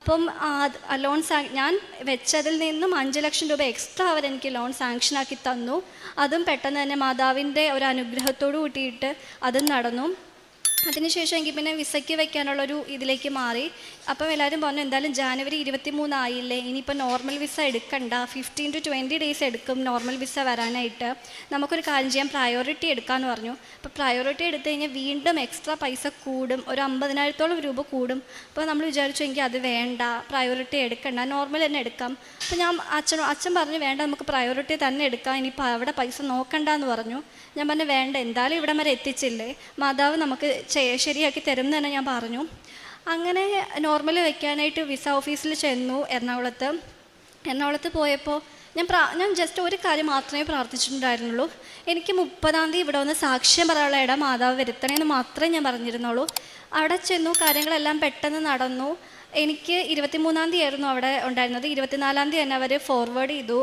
അപ്പം ഞാൻ വെച്ചതിൽ നിന്നും 5 ലക്ഷം രൂപ എക്സ്ട്രാ അവരെനിക്ക് ലോൺ സാങ്ഷനാക്കി തന്നു. അതും പെട്ടെന്ന് തന്നെ മാതാവിൻ്റെ ഒരു അനുഗ്രഹത്തോടു കൂട്ടിയിട്ട് അതും നടന്നു. അതിനുശേഷം എനിക്ക് പിന്നെ വിസയ്ക്ക് വെക്കാനുള്ളൊരു ഇതിലേക്ക് മാറി. അപ്പം എല്ലാവരും പറഞ്ഞു, എന്തായാലും ജാനുവരി 23 ആയില്ലേ, ഇനിയിപ്പോൾ നോർമൽ വിസ എടുക്കണ്ട, 15 to 20 ഡേയ്സ് എടുക്കും നോർമൽ വിസ വരാനായിട്ട്, നമുക്കൊരു കാര്യം ചെയ്യാം, പ്രയോറിറ്റി എടുക്കാമെന്ന് പറഞ്ഞു. അപ്പോൾ പ്രയോറിറ്റി എടുത്തു കഴിഞ്ഞാൽ വീണ്ടും എക്സ്ട്രാ പൈസ കൂടും, ഒരു 50,000-ഓളം രൂപ കൂടും. അപ്പോൾ നമ്മൾ വിചാരിച്ചു എനിക്ക് അത് വേണ്ട, പ്രയോറിറ്റി എടുക്കണ്ട, നോർമൽ തന്നെ എടുക്കാം. അപ്പോൾ അച്ഛൻ പറഞ്ഞു വേണ്ട, നമുക്ക് പ്രയോറിറ്റി തന്നെ എടുക്കാം, ഇനിയിപ്പോൾ അവിടെ പൈസ നോക്കണ്ട എന്ന് പറഞ്ഞു. ഞാൻ പറഞ്ഞു വേണ്ട, എന്തായാലും ഇവിടം വരെ എത്തിച്ചില്ലേ, മാതാവ് നമുക്ക് ശരിയാക്കി തരും എന്ന് തന്നെ ഞാൻ പറഞ്ഞു. അങ്ങനെ നോർമൽ വയ്ക്കാനായിട്ട് വിസ ഓഫീസിൽ ചെന്നു എറണാകുളത്ത് പോയപ്പോൾ ഞാൻ ജസ്റ്റ് ഒരു കാര്യം മാത്രമേ പ്രാർത്ഥിച്ചിട്ടുണ്ടായിരുന്നുള്ളൂ. എനിക്ക് 30-ാം തീയതി ഇവിടെ വന്ന് സാക്ഷ്യം പറയാനുള്ള ഇടം മാതാവ് വരുത്തണമെന്ന് മാത്രമേ ഞാൻ പറഞ്ഞിരുന്നുള്ളൂ. അവിടെ ചെന്നു, കാര്യങ്ങളെല്ലാം പെട്ടെന്ന് നടന്നു. എനിക്ക് 23-ാം തീയതി ആയിരുന്നു അവിടെ ഉണ്ടായിരുന്നത്. 24-ാം തീയതി തന്നെ അവർ ഫോർവേഡ് ചെയ്തു.